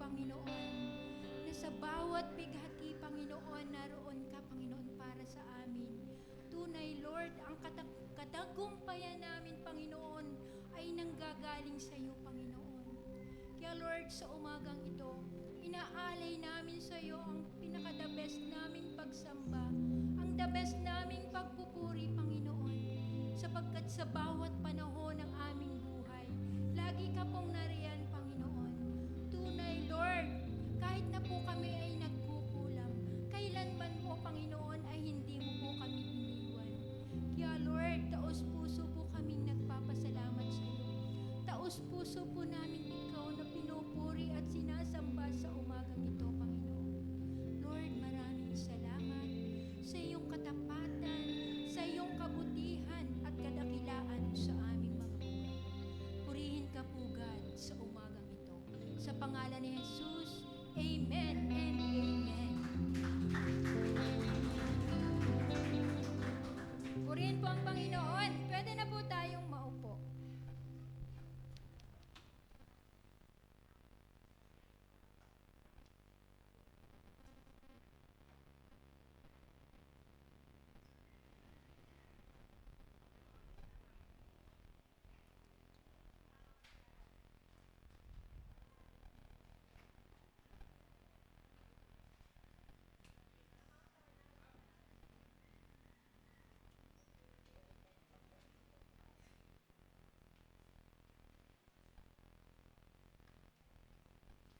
Panginoon, na sa bawat bighati, Panginoon, naroon ka, Panginoon, para sa amin. Tunay, Lord, ang katagumpayan namin, Panginoon, ay nanggagaling sa iyo, Panginoon. Kaya, Lord, sa umagang ito, inaalay namin sa iyo ang pinaka-the best naming pagsamba, ang the best naming pagpupuri, Panginoon, sapagkat sa bawat panahon ng aming buhay, lagi ka pong nariyan, Panginoon. Tunay, Lord, kahit na po kami ay nagkukulang, kailanman po, Panginoon, ay hindi mo po kami iniwan. Kaya, Lord, taos puso po kaming nagpapasalamat sa iyo. Taos puso po namin ikaw na pinupuri at sinasamba sa umagang ito, Panginoon. Lord, maraming salamat sa iyong katapatan, sa iyong kabutihan at kadakilaan sa aming mga buhay. Purihin ka po, God, sa umagang ito. Sa pangalan ni Jesus, Amen and Amen. Purihin po ang Panginoon. Pwede na po tayong maupo.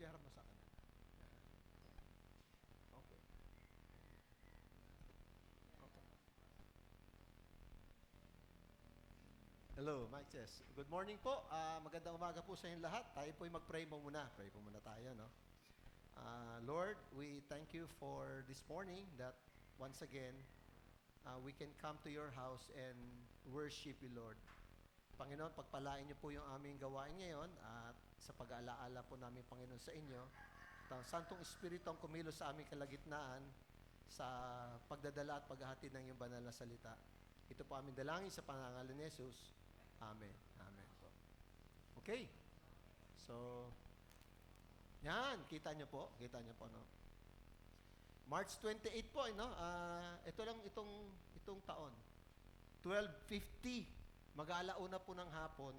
Kaya mo sa kanan. Okay. Okay. Hello, Mike Chess. Good morning po. Magandang umaga po sa inyong lahat. Tayo po ay mag-pray mo muna. Pray po muna tayo, no? Lord, we thank you for this morning that once again, we can come to your house and worship you, Lord. Panginoon, pagpalain niyo po yung aming gawain ngayon at sa pag-aalaala po namin, Panginoon, sa inyo. At ang Santong Espiritu ang kumilos sa aming kalagitnaan sa pagdadala at paghahatid ng iyong banal na salita. Ito po aming dalangin sa pangalan ni Jesus. Amen. Amen po. Okay. So, yan. Kita niyo po. Kita niyo po, no? March 28 po, no? Ito lang itong taon. 12:50. Mag-aalauna po ng hapon.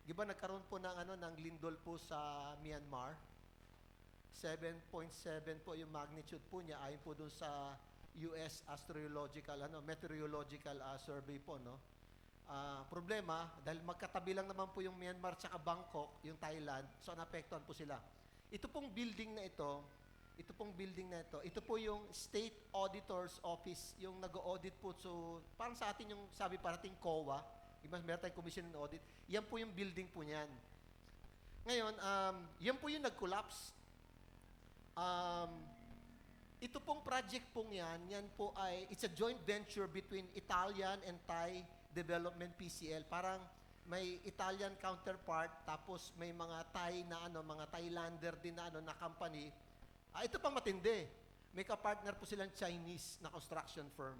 Di ba nagkaroon po ng lindol po sa Myanmar? 7.7 po yung magnitude po niya ayon po dun sa US Meteorological Survey po, no? Problema dahil magkatabi lang naman po yung Myanmar at Bangkok, yung Thailand, so naapektuhan po sila. Ito pong building na ito, ito po yung State Auditor's Office, yung nag-audit po, so parang sa atin yung sabi parating COA, meron tayong Commission on Audit, yan po yung building po niyan. Ngayon, yan po yung nag-collapse. Ito pong project pong yan po ay, it's a joint venture between Italian and Thai Development PCL. Parang may Italian counterpart, tapos may mga Thai na mga Thailander din na company. Ito pang matindi. May ka-partner po silang Chinese na construction firm.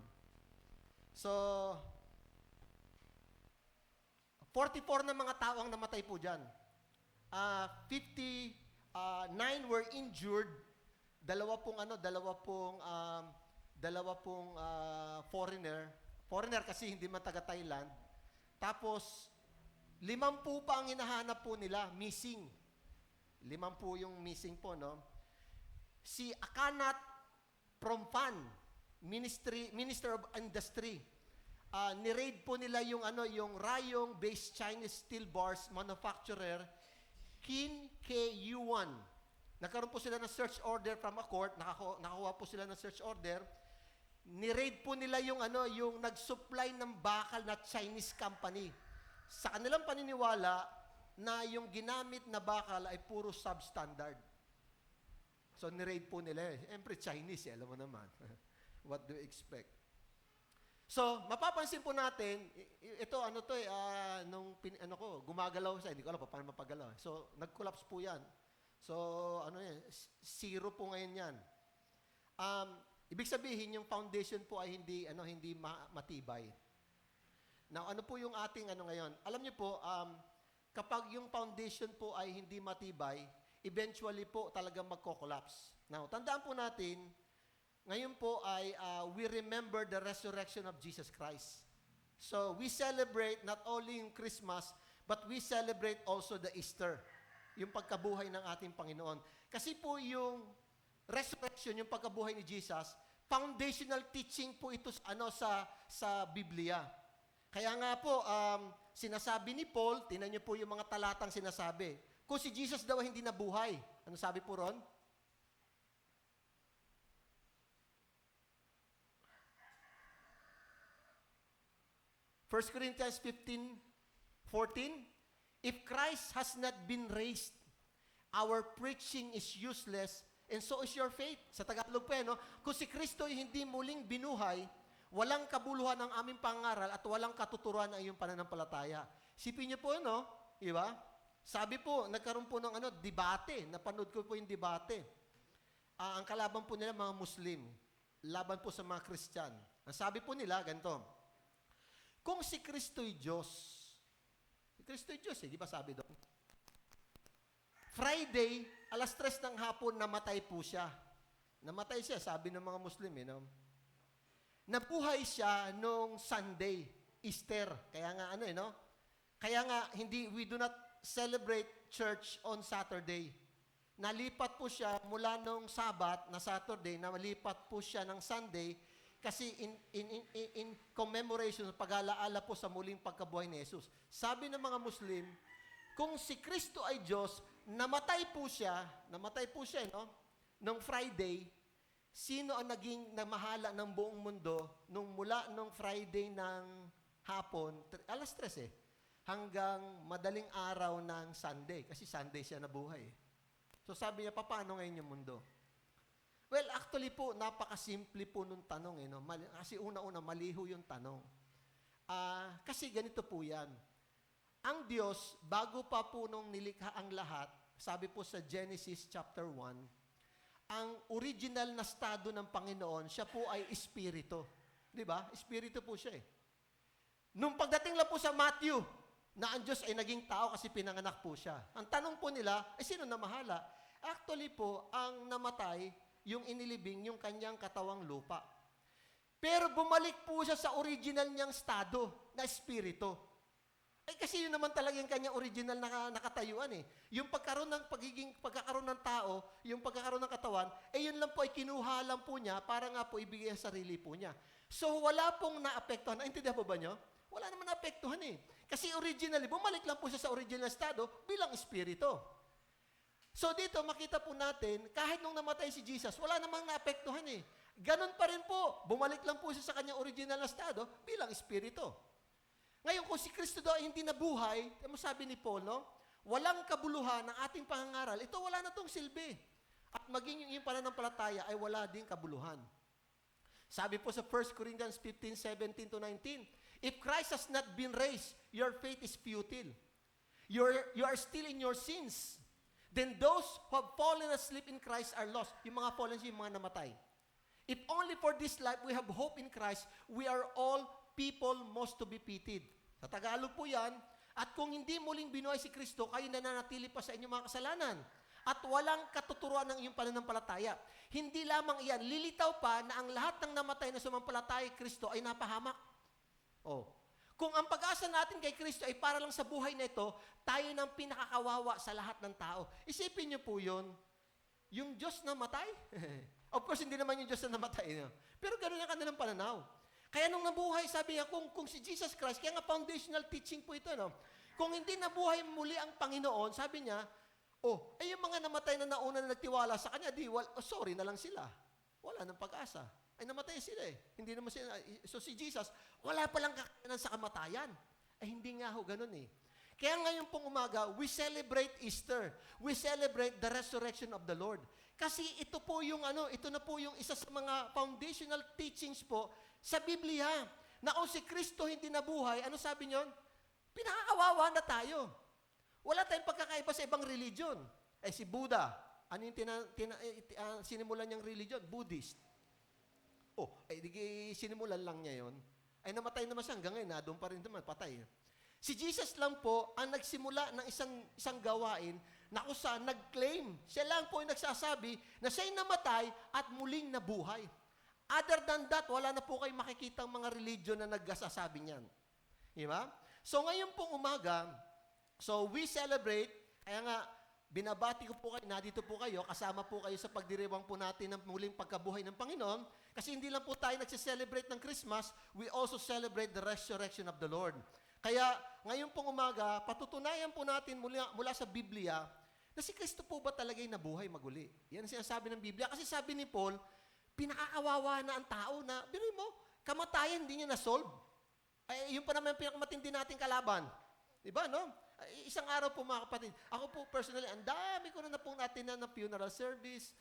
So, 44 na mga tao ang namatay po dyan. 59 were injured. Dalawa pong foreigner. Foreigner kasi hindi man taga Thailand. Tapos, 5 pa ang hinahanap po nila, missing. 5 yung missing po, no? Si Akanat Prompan, Minister of Industry, ni-raid po nila yung Rayong-based Chinese steel bars manufacturer Kin K-Yuan. Nagkaroon po sila ng search order from a court, nakakuha po sila ng search order. Ni-raid po nila yung nag-supply ng bakal na Chinese company. Sa kanilang paniniwala na yung ginamit na bakal ay puro substandard. So ni-raid po nila. Siyempre Chinese, alam mo naman. What do you expect? So, mapapansin po natin, ito, gumagalaw siya, hindi ko alam paano mapagalaw. So, nag-collapse po yan. So, zero po ngayon yan. Ibig sabihin, yung foundation po ay hindi matibay. Now, ano po yung ating ngayon? Alam niyo po, kapag yung foundation po ay hindi matibay, eventually po talagang magko-collapse. Now, tandaan po natin, ngayon po ay we remember the resurrection of Jesus Christ. So, we celebrate not only yung Christmas, but we celebrate also the Easter, yung pagkabuhay ng ating Panginoon. Kasi po yung resurrection, yung pagkabuhay ni Jesus, foundational teaching po ito sa Biblia. Kaya nga po, sinasabi ni Paul, tingnan niyo po yung mga talatang sinasabi. Kung si Jesus daw hindi nabuhay, ano sabi po ron? First Corinthians 15:14, if Christ has not been raised, our preaching is useless, and so is your faith. Sa Tagalog po, no? Kung si Kristo ay hindi muling binuhay, walang kabuluhan ang aming pangaral at walang katuturuan ang iyong pananampalataya. Sipin niyo po, no? Diba? Sabi po, nagkaroon po ng debate. Napanood ko po yung debate. Ang kalaban po nila mga Muslim. Laban po sa mga Christian. Ang sabi po nila, ganito, kung si Kristo'y Diyos, si Kristo'y Diyos, di ba sabi doon? Friday, 3:00 ng hapon, namatay po siya. Namatay siya, sabi ng mga Muslim, no? Nabuhay siya nung Sunday, Easter. Kaya nga, no? Kaya nga, we do not celebrate church on Saturday. Nalipat po siya mula nung Sabat na Saturday, nalipat po siya ng Sunday, kasi in commemoration, pag-alaala po sa muling pagkabuhay ni Jesus. Sabi ng mga Muslim, kung si Kristo ay Diyos, namatay po siya, no? Nung Friday, sino ang naging namahala ng buong mundo mula nung Friday ng hapon, 3:00 hanggang madaling araw ng Sunday. Kasi Sunday siya nabuhay. So sabi niya, paano ngayon yung mundo? Well, actually po, napakasimple po nung tanong. No? Kasi una-una, maliho yung tanong. Kasi ganito po yan. Ang Diyos, bago pa po nung nilikha ang lahat, sabi po sa Genesis chapter 1, ang original na estado ng Panginoon, siya po ay Espiritu. Di ba? Espiritu po siya eh. Nung pagdating lang po sa Matthew, na ang Diyos ay naging tao kasi pinanganak po siya. Ang tanong po nila, sino na mahala? Actually po, ang namatay, yung inilibing, yung kanyang katawang lupa. Pero bumalik po siya sa original niyang estado, na Espiritu. Kasi yun naman talaga yung kanyang original na nakatayuan eh. Yung pagkakaroon ng tao, yung pagkakaroon ng katawan, yun lang po ay kinuha lang po niya para nga po ibigay ang sarili po niya. So wala pong naapektuhan. Naintindihan po ba niyo? Wala naman naapektuhan eh. Kasi originally, bumalik lang po siya sa original estado bilang Espiritu. So dito, makita po natin, kahit nung namatay si Jesus, wala namang naapektuhan eh. Ganon pa rin po. Bumalik lang po siya sa kanyang original na estado bilang Espiritu. Ngayon, kung si Kristo daw ay hindi nabuhay, sabi ni Paul, no? Walang kabuluhan ng ating pangangaral, ito wala na tong silbi. At maging yung pananampalataya ay wala din kabuluhan. Sabi po sa 1 Corinthians 15:17-19, if Christ has not been raised, your faith is futile. You are still in your sins. Then those who have fallen asleep in Christ are lost. Yung mga fallen, yung mga namatay. If only for this life we have hope in Christ, we are all people most to be pitied. Sa Tagalog po yan, at kung hindi muling binuhay si Kristo, kayo nananatili pa sa inyong mga kasalanan. At walang katuturuan ng iyong pananampalataya. Hindi lamang iyan, lilitaw pa na ang lahat ng namatay na sumampalataya kay Kristo ay napahamak. Kung ang pag-asa natin kay Kristo ay para lang sa buhay na ito, tayo nang pinakakawawa sa lahat ng tao. Isipin niyo po yun, yung Diyos na matay. Of course, hindi naman yung Diyos na namatay. No? Pero gano'n ang kanilang pananaw. Kaya nung nabuhay, sabi niya, kung si Jesus Christ, kaya nga foundational teaching po ito, no? Kung hindi nabuhay muli ang Panginoon, sabi niya, yung mga namatay na nauna na nagtiwala sa Kanya, sorry na lang sila. Wala nang pag-asa. Ay namatay sila eh. Hindi naman sila. So si Jesus, wala palang kakayanan sa kamatayan. Hindi nga ho, ganun eh. Kaya ngayon pong umaga, we celebrate Easter. We celebrate the resurrection of the Lord. Kasi ito po yung ito na po yung isa sa mga foundational teachings po sa Biblia. Na kung si Kristo hindi nabuhay, ano sabi niyon? Pinakakawawa na tayo. Wala tayong pagkakaiba sa ibang religion. Si Buddha, ano yung sinimulan niyang religion? Buddhist. Sinimulan lang niya yun. Namatay naman siya hanggang ngayon, doon pa rin naman, patay. Si Jesus lang po ang nagsimula ng isang gawain na kung saan nag-claim. Siya lang po yung nagsasabi na siya'y namatay at muling nabuhay. Other than that, wala na po kayong makikitang mga religion na nagsasabi niyan. Di ba? So ngayon pong umaga, so we celebrate, kaya nga, binabati ko po kayo, nadito po kayo, kasama po kayo sa pagdiriwang po natin ng muling pagkabuhay ng Panginoon. Kasi hindi lang po tayo nagse-celebrate ng Christmas, we also celebrate the resurrection of the Lord. Kaya ngayon pong umaga, patutunayan po natin mula sa Biblia na si Kristo po ba talaga yung nabuhay maguli. Yan ang sinasabi ng Biblia. Kasi sabi ni Paul, pinakaawawa na ang tao na, biruin mo, kamatayan hindi niya na-solve. Ay, yun pa naman yung pinakamatindi nating kalaban. Diba, no? Isang araw po mga kapatid, ako po personally, ang dami ko na pong natin na funeral service,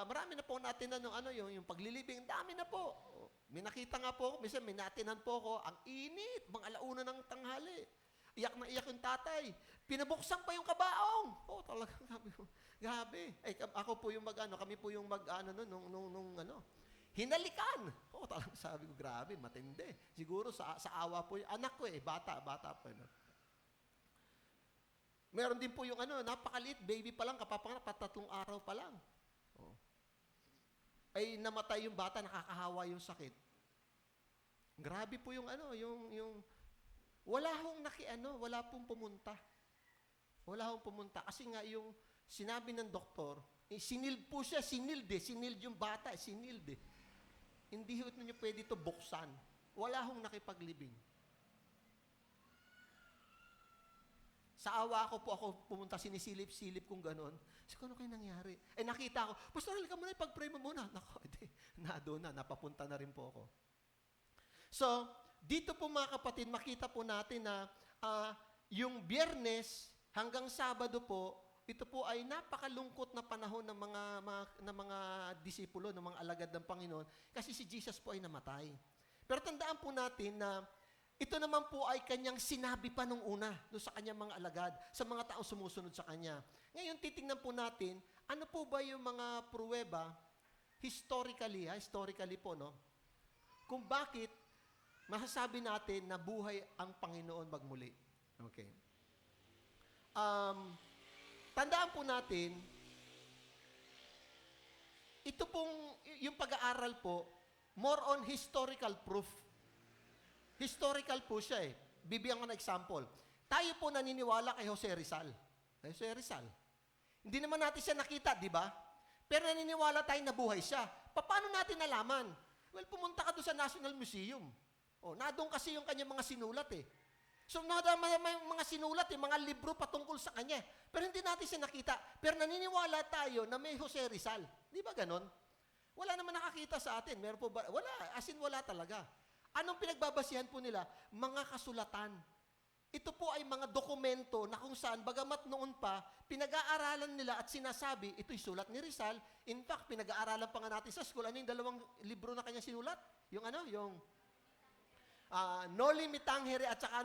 marami na po natin na yung paglilibing, ang dami na po. May nakita nga po, minsan may natinan po ko, ang init, mga alauna ng tanghali. Iyak na iyak yung tatay. Pinabuksan pa yung kabaong. Oh, talagang sabi ko, grabe. Ay, ako po yung kami po yung hinalikan. Oh, talagang sabi ko, grabe, matindi. Siguro sa awa po yung anak ko bata pa. Meron din po yung napakaliit, baby pa lang, kapapanganak, 3 araw pa lang. Oh. Ay namatay yung bata, nakakahawa yung sakit. Grabe po yung wala pong pumunta. Wala pong pumunta. Kasi nga yung sinabi ng doktor, sinild po siya, sinild yung bata, sinild. Hindi ho niyo pwede ito buksan. Wala hong nakipaglibing. Sa awa ko po ako pumunta, sinisilip-silip kung gano'n. Sabi ko, ano kayo nangyari? Nakita ko, Pastor, halika muna, ipag-pray mo muna. Nako, napapunta na rin po ako. So, dito po mga kapatid, makita po natin na yung Biyernes hanggang Sabado po, ito po ay napakalungkot na panahon ng mga disipulo, ng mga alagad ng Panginoon, kasi si Jesus po ay namatay. Pero tandaan po natin na ito naman po ay kanyang sinabi pa nung una doon sa kanyang mga alagad, sa mga taong sumusunod sa kanya. Ngayon, titingnan po natin, ano po ba yung mga pruweba, historically po, no? Kung bakit masasabi natin na buhay ang Panginoon magmuli. Okay. Tandaan po natin, ito pong, yung pag-aaral po, more on historical proof. Historical po siya Bibigyan ko ng example. Tayo po naniniwala kay Jose Rizal. Hindi naman natin siya nakita, di ba? Pero naniniwala tayo na buhay siya. Paano natin nalaman? Well, pumunta ka doon sa National Museum. Nadong kasi yung kanyang mga sinulat So, nadama yung mga sinulat mga libro patungkol sa kanya. Pero hindi natin siya nakita. Pero naniniwala tayo na may Jose Rizal. Di ba ganon? Wala naman nakakita sa atin. Meron po ba? Wala. As in, wala talaga. Anong pinagbabasihan po nila? Mga kasulatan. Ito po ay mga dokumento na kung saan, bagamat noon pa, pinag-aaralan nila at sinasabi, ito'y sulat ni Rizal. In fact, pinag-aaralan pa nga natin sa school. Ano yung 2 libro na kanya sinulat? Yung Noli Me Tangere at saka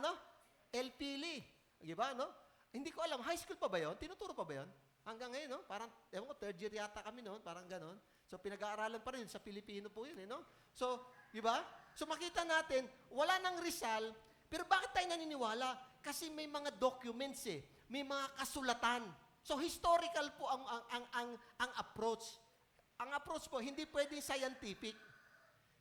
El Pili. Diba, no? Hindi ko alam, high school pa ba yun? Tinuturo pa ba yun? Hanggang ngayon, no? Parang, ewan ko, 3rd year yata kami noon, parang ganon. So, pinag-aaralan pa rin, sa Pilipino po yun, no? So, diba? So, makita natin, wala nang Rizal, pero bakit tayo naniniwala? Kasi may mga documents may mga kasulatan. So, historical po ang approach. Ang approach po, hindi pwedeng scientific.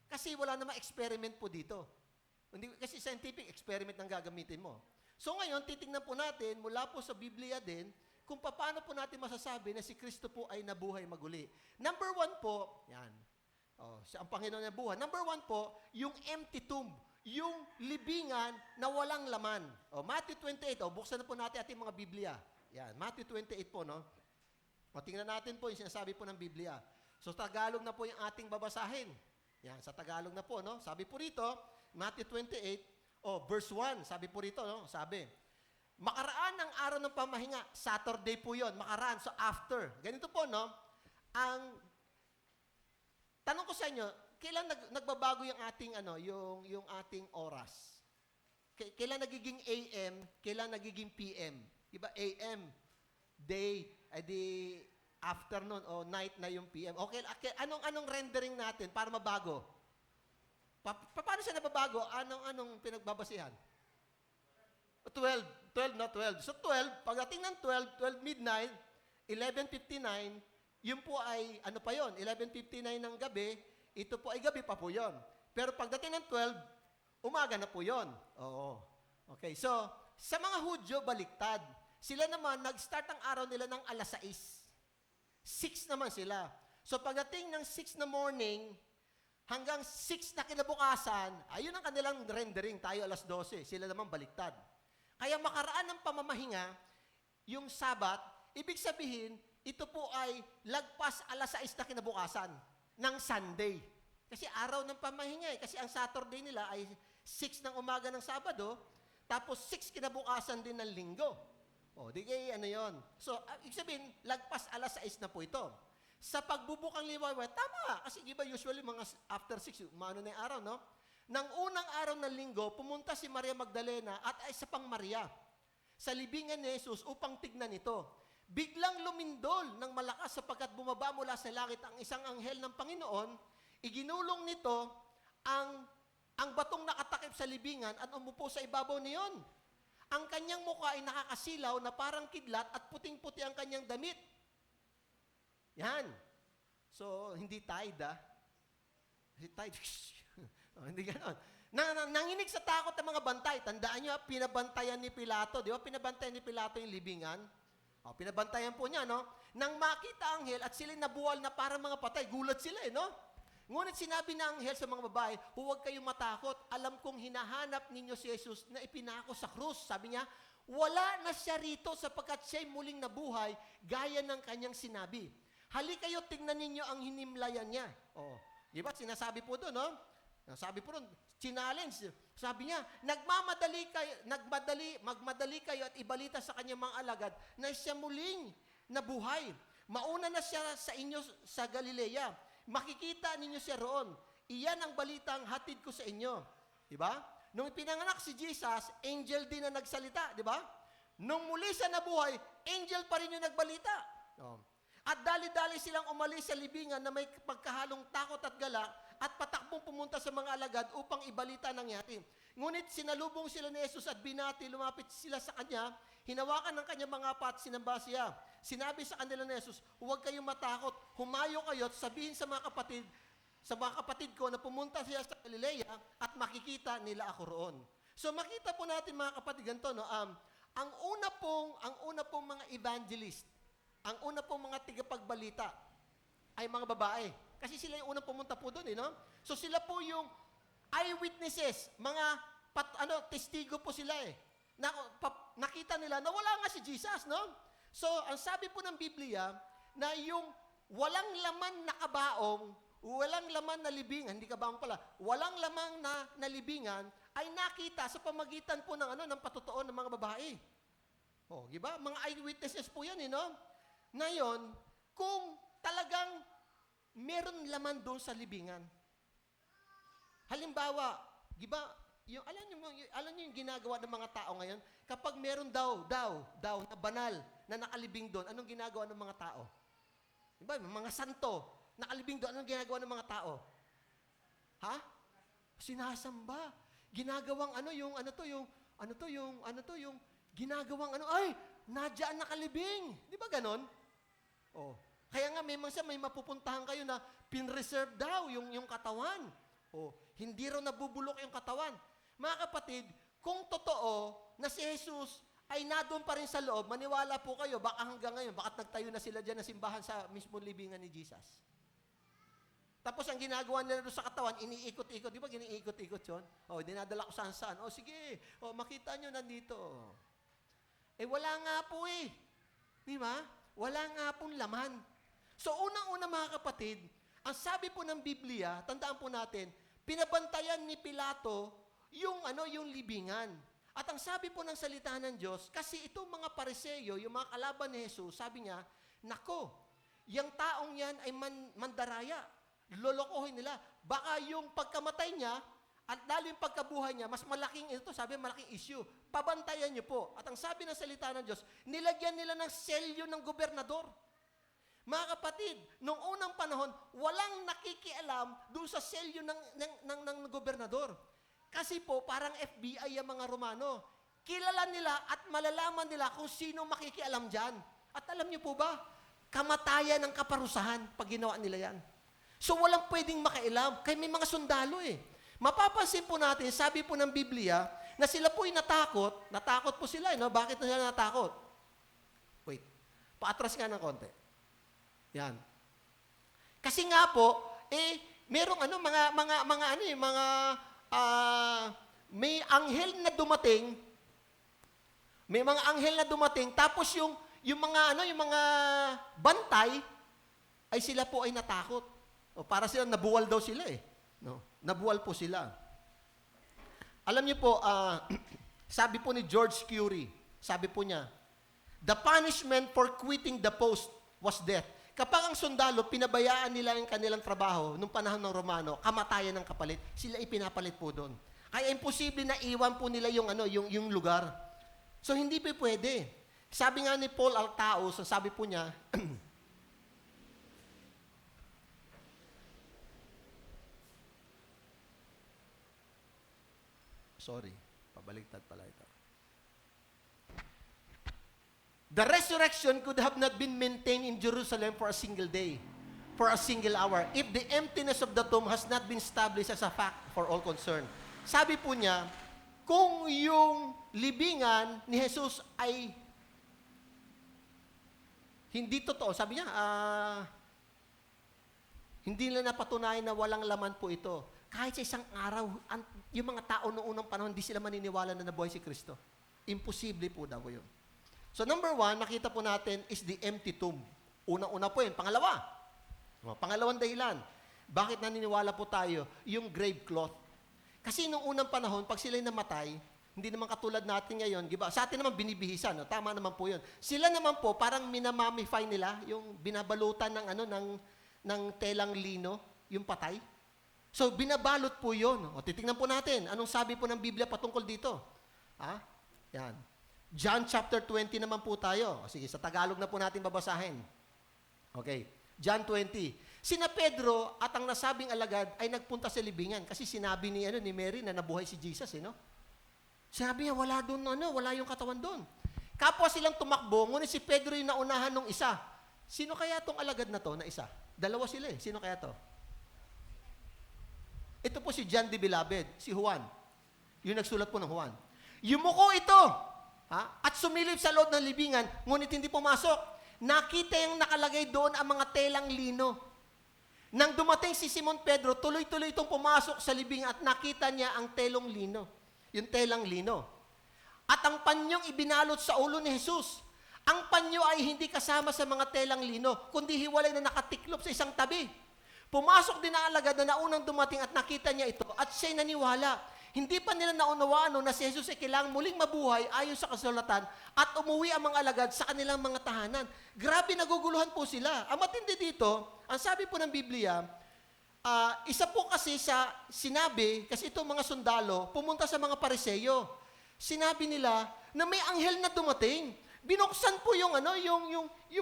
Kasi wala namang experiment po dito. Kasi scientific experiment ang gagamitin mo. So ngayon, titingnan po natin, mula po sa Biblia din, kung paano po natin masasabi na si Kristo po ay nabuhay maguli. Number 1 po, yan. Siya ang Panginoon na buhay. Number 1 po, yung empty tomb. Yung libingan na walang laman. Matthew 28, buksan na po natin ating mga Biblia. Yan, Matthew 28 po, no? Tingnan natin po yung sinasabi po ng Biblia. So, Tagalog na po yung ating babasahin. Yan, sa Tagalog na po, no? Sabi po rito, Matthew 28, verse 1, sabi po rito, no? Sabi, makaraan ang araw ng pamahinga. Saturday po yon, makaraan. So, after. Ganito po, no? Tanong ko sa inyo, kailan nagbabago yung ating, yung ating oras? Kailan nagiging AM, kailan nagiging PM? Diba, AM, day, di afternoon o night na yung PM. Okay, anong rendering natin para mabago? Paano siya nababago? Anong pinagbabasihan? 12, 12 na 12. So 12, pagdating ng 12, 12 midnight, 11:59, yun po ay, ano pa yon? 11:59 ng gabi, ito po ay gabi pa po yon. Pero pagdating ng 12, umaga na po yon. Oo. Okay, so, sa mga Hudyo, baliktad. Sila naman, nag-start ang araw nila ng alas 6. 6 naman sila. So, pagdating ng 6 na morning, hanggang 6 na kinabukasan, ayun ang kanilang rendering. Tayo alas 12. Sila naman baliktad. Kaya makaraan ng pamamahinga, yung Sabat, ibig sabihin, ito po ay lagpas alas 6 na kinabukasan ng Sunday. Kasi araw ng pamahinga eh. Kasi ang Saturday nila ay 6 ng umaga ng Sabado, tapos 6 kinabukasan din ng Linggo. O, di kaya ano yon. So, ibig sabihin, lagpas alas 6 na po ito. Sa pagbubukang liwayway, tama. Kasi di ba usually mga after 6, umano na yung araw, no? Nang unang araw ng Linggo, pumunta si Maria Magdalena at isa pang Maria sa libingan ni Jesus upang tignan ito. Biglang lumindol ng malakas sapagkat bumaba mula sa langit ang isang anghel ng Panginoon, iginulong nito ang batong nakatakip sa libingan at umupo sa ibabaw niyon. Ang kanyang mukha ay nakakasilaw na parang kidlat at puting-puti ang kanyang damit. Yan. So, hindi tide, Hindi tide. Hindi ganon. Nanginig sa takot ng mga bantay. Tandaan nyo, pinabantayan ni Pilato. Di ba? Pinabantayan ni Pilato yung libingan. Pinabantayan po niya, no? Nang makita ang anghel at sila nabuwal na parang mga patay, gulat sila, no? Ngunit sinabi ng anghel sa mga babae, huwag kayong matakot. Alam kong hinahanap ninyo si Jesus na ipinako sa krus. Sabi niya, wala na siya rito sapagkat siya'y muling nabuhay gaya ng kanyang sinabi. Hali kayo, tingnan ninyo ang hinimlayan niya. Di ba? Sinasabi po doon, no? Sabi po doon, challenge. Sabi niya, magmadali kayo at ibalita sa kanyang mga alagad na siya muling nabuhay. Mauna na siya sa inyo sa Galilea. Makikita ninyo siya roon. Iyan ang balitang hatid ko sa inyo. Diba? Nung pinanganak si Jesus, angel din na nagsalita. Diba? Nung muli siya nabuhay, angel pa rin yung nagbalita. At dali-dali silang umalis sa libingan na may pagkahalong takot at galak at patakbong pumunta sa mga alagad upang ibalita nangyari. Ngunit sinalubong sila ni Jesus at binati, lumapit sila sa kanya, hinawakan ng kanyang mga pat, sinamba siya. Sinabi sa kanila ni Jesus, huwag kayong matakot, humayo kayo at sabihin sa mga kapatid ko na pumunta siya sa Galilea at makikita nila ako roon. So makita po natin mga kapatid ganito, no? Ang una pong mga evangelist, ang una pong mga tigapagbalita ay mga babae. Kasi sila yung unang pumunta po doon, no? So sila po yung eyewitnesses, mga testigo po sila nakita nila na wala nga si Jesus, no? So, ang sabi po ng Biblia, na yung walang laman na kabaong, walang laman na libingan, hindi kabaong pala, walang lamang na libingan, ay nakita sa pamagitan po ng patutuon ng mga babae. Di ba? Mga eyewitnesses po yan, no? Ngayon, kung talagang meron laman doon sa libingan, halimbawa, di ba, alam niyo yung ginagawa ng mga tao ngayon? Kapag meron daw na banal na nakalibing doon, anong ginagawa ng mga tao? Diba? Mga santo, nakalibing doon, anong ginagawa ng mga tao? Sinasamba. Ginagawang ginagawang ay, nadyan nakalibing. Di ba ganon? Kaya nga, may mapupuntahan kayo na pinreserve daw yung katawan. Hindi raw nabubulok yung katawan. Mga kapatid, kung totoo na si Jesus ay nadoon pa rin sa loob, maniwala po kayo, baka hanggang ngayon, baka nagtayo na sila dyan na simbahan sa mismo libingan ni Jesus. Tapos ang ginagawa nila doon sa katawan, iniikot-ikot. Di ba giniikot-ikot yun? Dinadala ko saan-saan. Sige, makita nyo nandito. Wala nga po Di ba? Wala nga pong laman. So, unang-una mga kapatid, ang sabi po ng Biblia, tandaan po natin, pinabantayan ni Pilato yung libingan. At ang sabi po ng salita ng Diyos, kasi itong mga Pariseo, yung mga kalaban ni Jesus, sabi niya, nako, yung taong yan ay mandaraya. Lolokohin nila. Baka yung pagkamatay niya, at lalo yung pagkabuhay niya, mas malaking malaking issue. Pabantayan niyo po. At ang sabi ng salita ng Diyos, nilagyan nila ng selyo ng gobernador. Mga kapatid, noong unang panahon, walang nakikialam doon sa selyo ng gobernador. Kasi po, parang FBI ang mga Romano. kilala nila at malalaman nila kung sino makikialam dyan. At alam niyo po ba, kamatayan ng kaparusahan pag ginawa nila yan. So walang pwedeng makailam, kaya may mga sundalo eh. Mapapansin po natin, sabi po ng Biblia, na sila po'y natakot po sila, no? Bakit na sila natakot? Wait, paatras nga ng konti. Yan. Kasi nga po, merong may anghel na dumating, tapos yung mga bantay, ay sila po ay natakot. O, para sila, nabuwal daw sila eh. No? Nabuwal po sila. Alam niyo po, sabi po ni George Curie, sabi po niya, the punishment for quitting the post was death. Kapag ang sundalo, pinabayaan nila ang kanilang trabaho nung panahon ng Romano, kamatayan ng kapalit, sila ipinapalit po doon. Kaya imposible na iwan po nila yung lugar. So hindi po pwede. Sabi nga ni Paul Altao, sabi po niya, sorry, pabaliktad pala ito. The resurrection could have not been maintained in Jerusalem for a single day, for a single hour, if the emptiness of the tomb has not been established as a fact for all concerned. Sabi po niya, kung yung libingan ni Jesus ay hindi totoo, sabi niya, hindi nila napatunayan na walang laman po ito. Kahit sa isang araw, yung mga tao noong unang panahon, hindi sila maniniwala na nabuhay si Kristo. Imposible po daw yun. So number 1, nakita po natin is the empty tomb. Unang-una po yun. Pangalawang dahilan. Bakit naniniwala po tayo? Yung grave cloth. Kasi noong unang panahon, pag sila'y namatay, hindi naman katulad natin ngayon, diba? Sa atin naman binibihisan, no? Tama naman po yun. Sila naman po, parang minamamify nila, yung binabalutan ng telang lino, yung patay. So, binabalot po yun. O, titignan po natin. Anong sabi po ng Biblia patungkol dito? Yan. John chapter 20 naman po tayo. O, sige, sa Tagalog na po natin babasahin. Okay. John 20. Sina Pedro at ang nasabing alagad ay nagpunta sa libingan kasi sinabi ni Mary na nabuhay si Jesus, no? Sabi niya, wala doon, wala yung katawan doon. Kapwa silang tumakbo, ngunit si Pedro yung naunahan ng isa. Sino kaya tong alagad na to na isa? Dalawa sila eh. Sino kaya to? Ito po si John the Beloved, si Juan. Yung nagsulat po ng Juan. Yumuko ito, at sumilip sa loob ng libingan, ngunit hindi pumasok. Nakita yung nakalagay doon ang mga telang lino. Nang dumating si Simon Pedro, tuloy-tuloy itong pumasok sa libingan at nakita niya ang telong lino. Yung telang lino. At ang panyong ibinalot sa ulo ni Jesus. Ang panyo ay hindi kasama sa mga telang lino, kundi hiwalay na nakatiklop sa isang tabi. Pumasok din ang alagad na naunang dumating at nakita niya ito at siya'y naniwala. Hindi pa nila naunawaan na si Jesus ay kailangang muling mabuhay ayon sa kasulatan at umuwi ang mga alagad sa kanilang mga tahanan. Grabe, naguguluhan po sila. Ang matindi dito, ang sabi po ng Biblia, isa po kasi sa sinabi, kasi itong mga sundalo, pumunta sa mga Pariseyo. Sinabi nila na may anghel na dumating. Binuksan po yung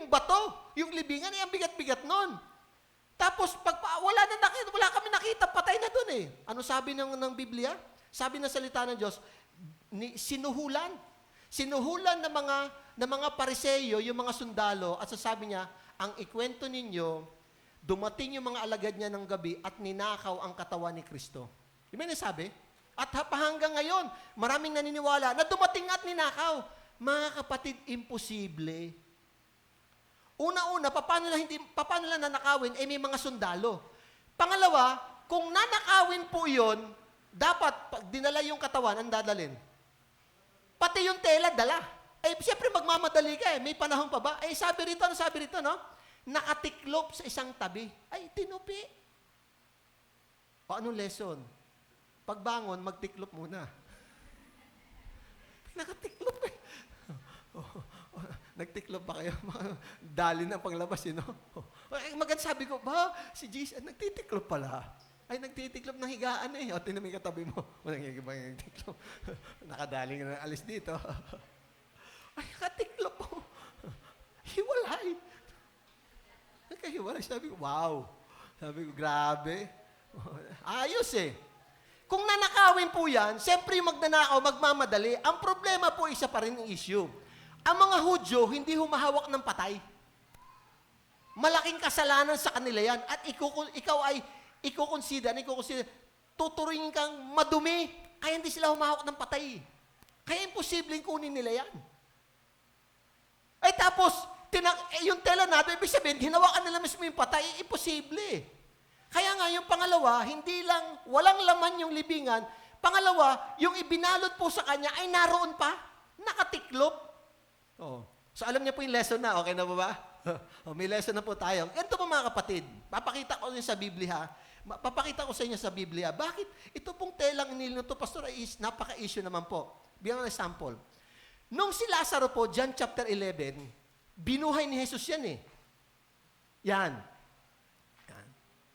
bato, yung libingan, ang bigat-bigat nun. Tapos, wala kami nakita, patay na dun eh. Ano sabi ng Biblia? Sabi ng salita ng Diyos, sinuhulan. Sinuhulan ng mga Pariseyo, yung mga sundalo, at sasabi niya, ang ikwento ninyo, dumating yung mga alagad niya ng gabi at ninakaw ang katawan ni Kristo. Yung may nasabi? At hanggang ngayon, maraming naniniwala na dumating at ninakaw. Mga kapatid, imposible. Una-una, paano nila nanakawin? May mga sundalo. Pangalawa, kung nanakawin po yun, dapat, pag dinala yung katawan, ang dadalin? Pati yung tela, dala. Siyempre magmamadali ka may panahon pa ba? Sabi rito, no? Nakatiklop sa isang tabi. Tinupi. O, anong lesson? Pagbangon, magtiklop muna. Nakatiklop Nagtiklop ba kayo? Dali ng paglabas, Maganda sabi ko, si Jesus, nagtitiklop pala. Nagtitiklop ng higaan O, tinamay katabi mo. Nagtiklop. Nakadaling na alis dito. Nakatiklop po. Hiwalay. Nagkahiwalay. Sabi ko, wow. Sabi ko, grabe. Ayos Kung nanakawin po yan, siyempre yung magnanakaw, magmamadali. Ang problema po, isa pa rin yung issue. Ang mga Hudyo, hindi humahawak ng patay. Malaking kasalanan sa kanila yan. At ikaw ay ikukonsider, tuturuin kang madumi, kaya hindi sila humahawak ng patay. Kaya imposibleng kunin nila yan. Ay tapos, yung tela natin, ibig sabihin, hinawakan nila mismo yung patay, imposible. Kaya nga, yung pangalawa, hindi lang, walang laman yung libingan. Pangalawa, yung ibinalot po sa kanya ay naroon pa, nakatiklop. Oh. So alam niyo po yung lesson na, okay na ba? May lesson na po tayo. Ganito po mga kapatid, papakita ko sa Biblia, papakita ko sa inyo sa Biblia, bakit ito pong telang iniluto, Pastor, is napaka-issue naman po. Bigyan ng example. Nung si Lazaro po, John chapter 11, binuhay ni Jesus yan eh. Yan.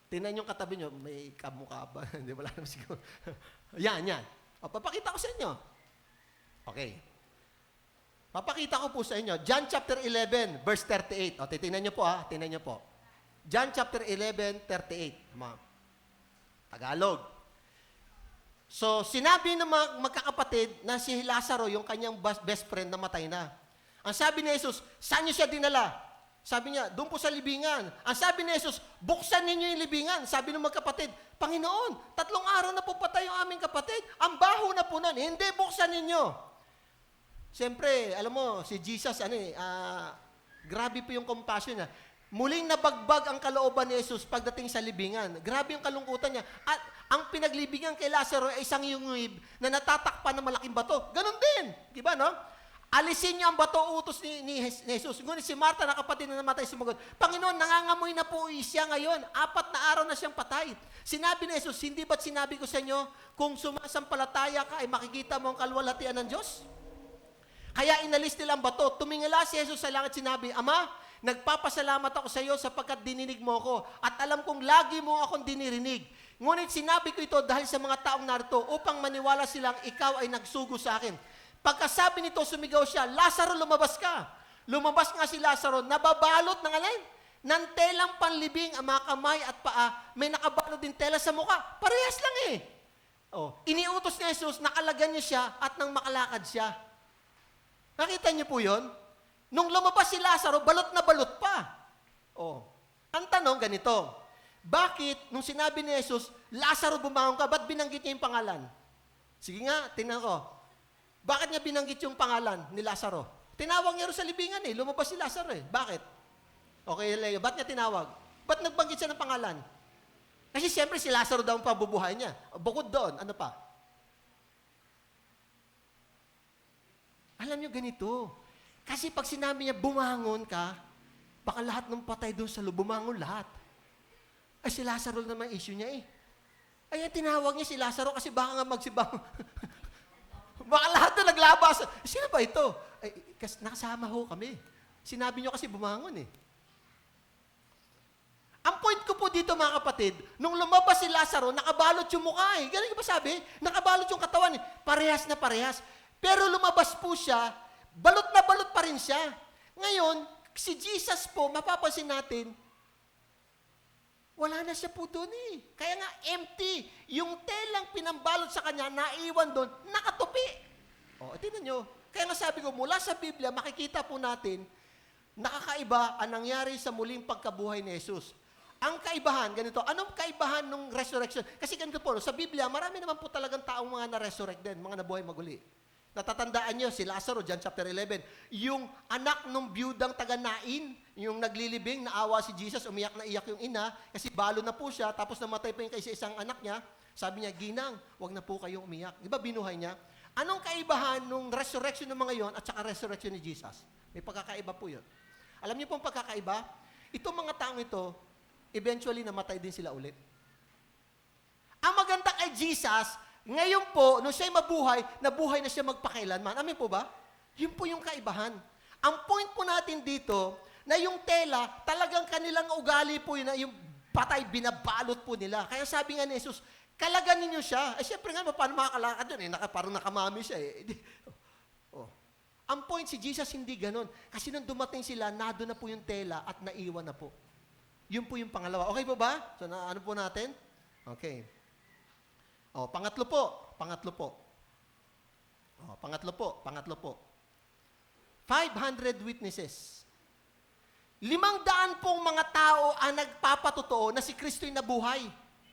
Tingnan yung katabi nyo, may kamukha ba? Hindi, wala naman siguro. yan. O, papakita ko sa inyo. Okay. Papakita ko po sa inyo. John chapter 11, verse 38. O, titingnan nyo po tingnan nyo po. John chapter 11, 38. Tagalog. So, sinabi ng mga magkakapatid na si Lazaro, yung kanyang best friend, namatay na. Ang sabi ni Jesus, saan nyo siya dinala? Sabi niya, doon po sa libingan. Ang sabi ni Jesus, buksan ninyo yung libingan. Sabi ng magkapatid, Panginoon, 3 araw na po patay yung aming kapatid. Ang baho na po nun. Hindi, buksan ninyo. Siyempre, alam mo, si Jesus, grabe po yung compassion niya. Muling nabagbag ang kalooban ni Jesus pagdating sa libingan. Grabe yung kalungkutan niya. At ang pinaglibingan kay Lazaro ay isang yungib na natatakpan ng malaking bato. Ganon din. Diba, no? Alisin niyo ang bato, utos ni Jesus. Ngunit si Martha, na kapatid na namatay, sumagot, Panginoon, nangangamoy na po siya ngayon. 4 na araw na siyang patay. Sinabi ni Jesus, hindi ba't sinabi ko sa inyo, kung sumasampalataya ka, ay makikita mo ang kalwalhatian ng Diyos? Kaya inalis nila ang bato. Tumingala si Jesus sa langit, sinabi, Ama, nagpapasalamat ako sa iyo sapagkat dininig mo ako at alam kong lagi mo akong dinirinig. Ngunit sinabi ko ito dahil sa mga taong narito upang maniwala silang ikaw ay nagsugo sa akin. Pagkasabi nito, sumigaw siya, Lazaro, lumabas ka. Lumabas nga si Lazaro, nababalot ng alin? Ng telang panlibing ang mga kamay at paa, may nakabalot din tela sa mukha. Parehas lang eh. Oh, iniutos ni Jesus, nakalagan niya siya at nang makalakad siya. Nakita niyo po yun? Nung lumabas si Lazaro, balot na balot pa. Oh, ang tanong ganito, bakit nung sinabi ni Jesus, Lazaro, bumangon ka, ba't binanggit niya yung pangalan? Sige nga, tingnan ko. Bakit niya binanggit yung pangalan ni Lazaro? Tinawag niya rin sa libingan eh. Lumabas si Lazaro eh. Bakit? Okay, Leo. Ba't niya tinawag? Ba't nagbanggit siya ng pangalan? Kasi siyempre si Lazaro daw ang pabubuhay niya. Bukod doon, ano pa? Alam niyo ganito. Kasi pag sinabi niya, bumangon ka, baka lahat ng patay doon sa loob, bumangon lahat. Ay, si Lazaro naman issue niya eh. Ay, tinawag niya si Lazaro kasi baka nga magsibangon. Baka lahat na naglabas. Sino ba ito? Ay, nakasama ho kami. Sinabi niyo kasi bumangon eh. Ang point ko po dito mga kapatid, nung lumabas si Lazaro, nakabalot yung mukha eh. Ganun ba sabi? Nakabalot yung katawan eh. Parehas na parehas. Pero lumabas po siya, balot na balot pa rin siya. Ngayon, si Jesus po, mapapansin natin, wala na siya po doon eh. Kaya nga, empty. Yung telang pinambalot sa kanya, naiwan doon, nakatupi. O, tingnan nyo. Kaya nga sabi ko, mula sa Biblia, makikita po natin, nakakaiba ang nangyari sa muling pagkabuhay ni Jesus. Ang kaibahan, ganito, anong kaibahan ng resurrection? Kasi ganito po, sa Biblia, marami naman po talagang taong mga na-resurrect din, mga nabuhay maguli. Natatandaan nyo, si Lazaro, John chapter 11, yung anak ng biyudang taga-Nain, yung naglilibing, naawa si Jesus, umiyak na iyak yung ina, kasi balo na po siya, tapos namatay pa yung isa-isang anak niya, sabi niya, Ginang, wag na po kayong umiyak. Di ba binuhay niya? Anong kaibahan nung resurrection ng mga yon at saka resurrection ni Jesus? May pagkakaiba po yun. Alam niyo pong pagkakaiba? Itong mga taong ito, eventually namatay din sila ulit. Ang maganda kay Jesus, ngayon po, nung siya'y mabuhay, nabuhay na siya magpakailanman. Amin po ba? Yun po yung kaibahan. Ang point po natin dito, na yung tela, talagang kanilang ugali po yun, na yung patay, binabalot po nila. Kaya sabi nga ni Jesus, kalaganin niyo siya. Eh, siyempre nga, paano makakalakad yun? Parang nakamami siya eh. Oh. Ang point si Jesus, hindi ganon. Kasi nung dumating sila, nado na po yung tela at naiwan na po. Yun po yung pangalawa. Okay po ba? So, ano po natin? Okay. O, pangatlo po. Pangatlo po. O, pangatlo po. Pangatlo po. 500 witnesses. 500 pong mga tao ang nagpapatotoo na si Kristo'y nabuhay.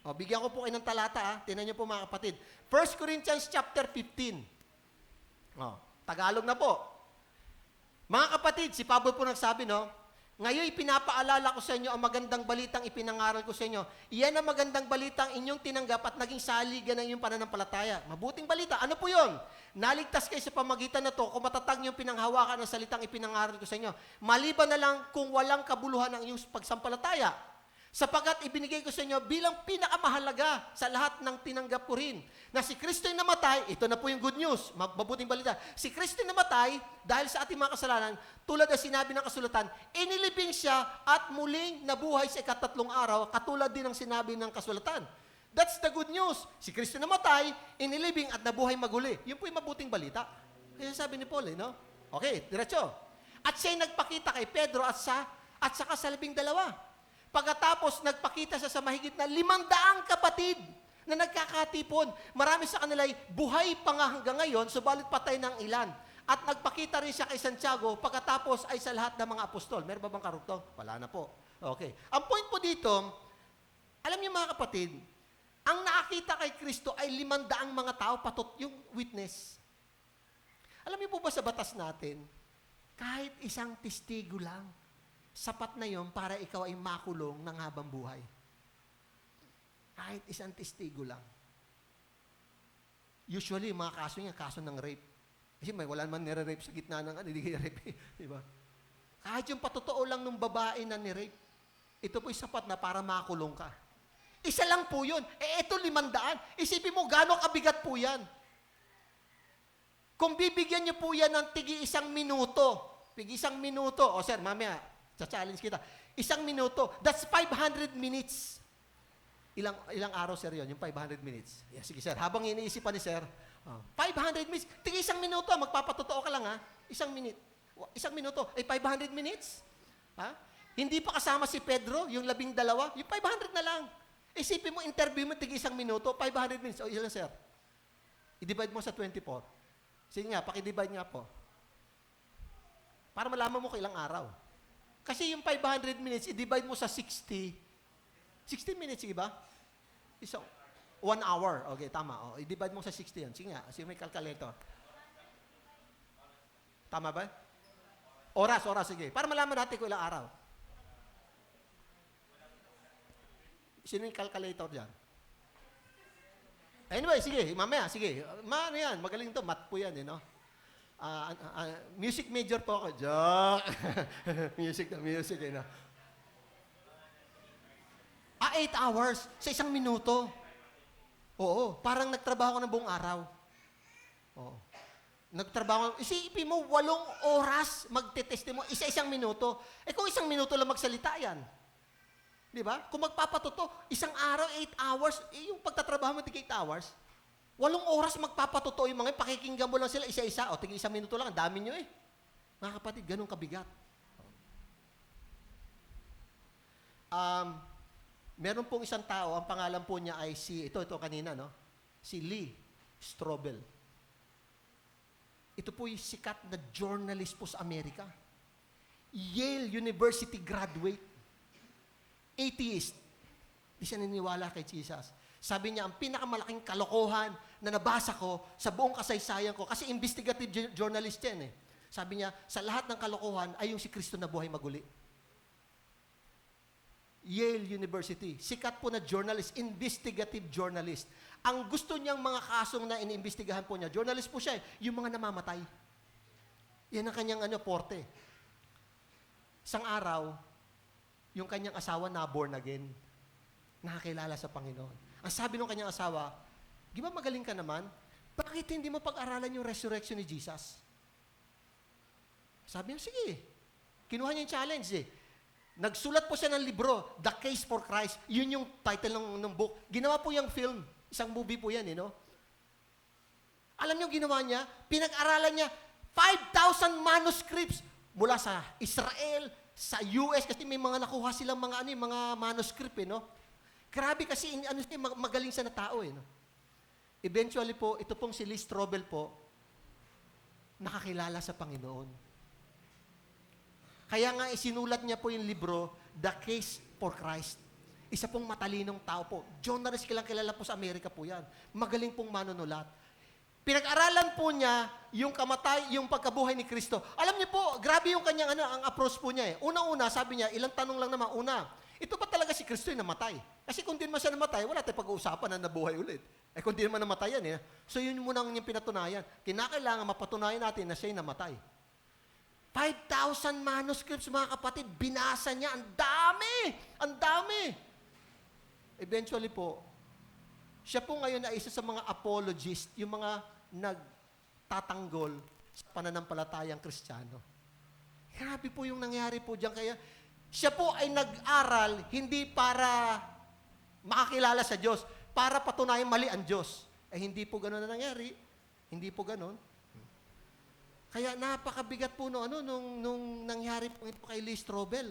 O, bigyan ko po kayo ng talata. Tingnan niyo po mga kapatid. 1 Corinthians chapter 15. O, Tagalog na po. Mga kapatid, si Pablo po nagsabi, no? Ngayon, pinapaalala ko sa inyo ang magandang balitang ipinangaral ko sa inyo. Iyan ang magandang balitang inyong tinanggap at naging saligan ng inyong pananampalataya. Mabuting balita. Ano po yun? Naligtas kayo sa pamagitan na to kung matatag niyong pinanghawakan ng salitang ipinangaral ko sa inyo. Maliban na lang kung walang kabuluhan ng inyong pagsampalataya. Sapagkat ibinigay ko sa inyo bilang pinakamahalaga sa lahat ng tinanggap ko rin. Na si Kristo'y namatay, ito na po yung good news, mabuting balita. Si Kristo'y namatay dahil sa ating mga kasalanan, tulad na sinabi ng kasulatan, inilibing siya at muling nabuhay sa ikatatlong araw, katulad din ng sinabi ng kasulatan. That's the good news. Si Kristo namatay, inilibing at nabuhay maguli. Yun po yung mabuting balita. Kaya sabi ni Paul, no? Okay, diretso. At siya'y nagpakita kay Pedro at saka sa 12. Pagkatapos, nagpakita siya sa mahigit na 500 kapatid na nagkakatipon. Marami sa kanila ay buhay pa nga hanggang ngayon, subalit patay ng ilan. At nagpakita rin siya kay Santiago, pagkatapos ay sa lahat ng mga apostol. Meron ba bang karugtong? Wala na po. Okay. Ang point po dito, alam niyo mga kapatid, ang nakakita kay Kristo ay 500 mga tao, yung witness. Alam niyo po ba sa batas natin, kahit isang testigo lang, sapat na yon para ikaw ay makulong ng habang buhay. Kahit isang testigo lang. Usually, mga kaso niya, kaso ng rape. Kasi wala naman nire-rape sa gitna ng hindi rape. Diba? Kahit yung patotoo lang ng babae na ni-rape, ito po'y sapat na para makulong ka. Isa lang po yun. Ito 500. Isipin mo, gano'ng kabigat po yan. Kung bibigyan niyo po yan ng tig-1 minuto, tig-1 minuto, o sir, mamaya, challenge kita. 1 minuto. That's 500 minutes. Ilang araw, sir, yun? Yung 500 minutes. Yeah, sige, sir. Habang iniisipan ni sir, 500 minutes. Tig 1 minuto, magpapatotoo ka lang, ha? 1 minute. 1 minuto. 500 minutes? Ha? Hindi pa kasama si Pedro, yung 12, yung 500 na lang. Isipin mo, interview mo, tig 1 minuto, 500 minutes. O, ilan, sir? I-divide mo sa 24. Sige nga, paki-divide nga po. Para malaman mo kailang araw. Kasi yung 500 minutes, i-divide mo sa 60. 60 minutes, sige ba? 1 hour. Okay, tama. O, i-divide mo sa 60 yan. Sige nga, kasi may calculator. Tama ba? Oras, sige. Para malaman natin kung ilang araw. Sino yung calculator dyan? Anyway, sige, mamaya, sige. Ano yan, magaling to, math po yan, no? Music major po ako. Joke. music, no? 8 hours sa 1 minuto. Oo, parang nagtrabaho ko ng buong araw. Oo. Nagtrabaho, isipin mo, 8 oras magte-test mo, 1 minuto. Kung 1 minuto lang magsalita yan. Di ba? Kung magpapatoto, 1 araw, 8 hours, yung pagtatrabaho mo, 8 hours, 8 oras magpapatotoo yung mga, pakikinggan mo lang sila isa-isa, o tingin 1 minuto lang, ang dami nyo eh. Mga kapatid, ganun kabigat. Meron pong isang tao, ang pangalan po niya ay ito kanina, no? Si Lee Strobel. Ito po yung sikat na journalist po sa Amerika. Yale University graduate. Atheist. Di siya naniniwala kay Jesus. Sabi niya, ang pinakamalaking kalokohan na nabasa ko sa buong kasaysayan ko, kasi investigative journalist yan eh. Sabi niya, sa lahat ng kalokohan ay yung si Kristo na buhay maguli. Yale University. Sikat po na journalist, investigative journalist. Ang gusto niyang mga kasong na iniimbestigahan po niya, journalist po siya, yung mga namamatay. Yan ang kanyang porte. Isang araw, yung kanyang asawa na born again, nakakilala sa Panginoon. Ang sabi ng kanyang asawa, di ba magaling ka naman? Bakit hindi mo pag-aralan yung resurrection ni Jesus? Sabi niya, sige. Kinuha niya yung challenge eh. Nagsulat po siya ng libro, The Case for Christ. Yun yung title ng book. Ginawa po yung film. Isang movie po yan, no? Alam niyo ginawa niya? Pinag-aralan niya 5,000 manuscripts mula sa Israel, sa US, kasi may mga nakuha silang mga manuscript, no? Grabe kasi, magaling siya na tao, no? Eventually po, ito pong si Lee Strobel po, nakakilala sa Panginoon. Kaya nga isinulat niya po yung libro, The Case for Christ. Isa pong matalinong tao po. Journalist kilala po sa Amerika po yan. Magaling pong manunulat. Pinag-aralan po niya yung yung pagkabuhay ni Kristo. Alam niyo po, grabe yung kanyang ang approach po niya eh. Una-una, sabi niya, ilang tanong lang naman. Una, ito ba talaga si Kristo yung namatay? Kasi kung di naman siya namatay, wala tayong pag-uusapan na nabuhay ulit. Kung di naman namatay yan eh. So yun muna ang yung pinatunayan. Kinakailangan mapatunayan natin na siya yung namatay. 5,000 manuscripts, mga kapatid, binasa niya. Ang dami! Ang dami! Eventually po, siya po ngayon ay isa sa mga apologist, yung mga nagtatanggol sa pananampalatayang Kristiyano. Grabe po yung nangyari po diyan. Kaya siya po ay nag-aral hindi para makakilala sa Diyos, para patunayan mali ang Diyos. Hindi po gano'n na nangyari. Hindi po gano'n. Kaya napakabigat po nung nangyari po ito kay Lee Strobel.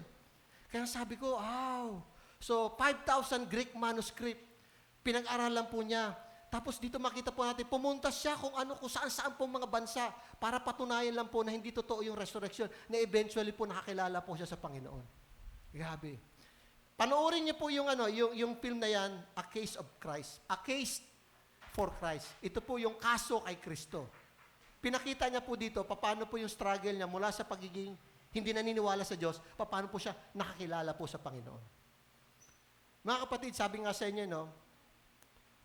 Kaya sabi ko, wow. So, 5,000 Greek manuscript, pinag-aralan po niya. Tapos dito makita po natin, pumunta siya kung saan-saan po mga bansa para patunayan lang po na hindi totoo yung resurrection, na eventually po nakakilala po siya sa Panginoon. Grabe. Panoorin niyo po yung film na yan, A Case of Christ. A Case for Christ. Ito po yung kaso kay Kristo. Pinakita niya po dito, paano po yung struggle niya mula sa pagiging hindi naniniwala sa Diyos, paano po siya nakakilala po sa Panginoon. Mga kapatid, sabi nga sa inyo,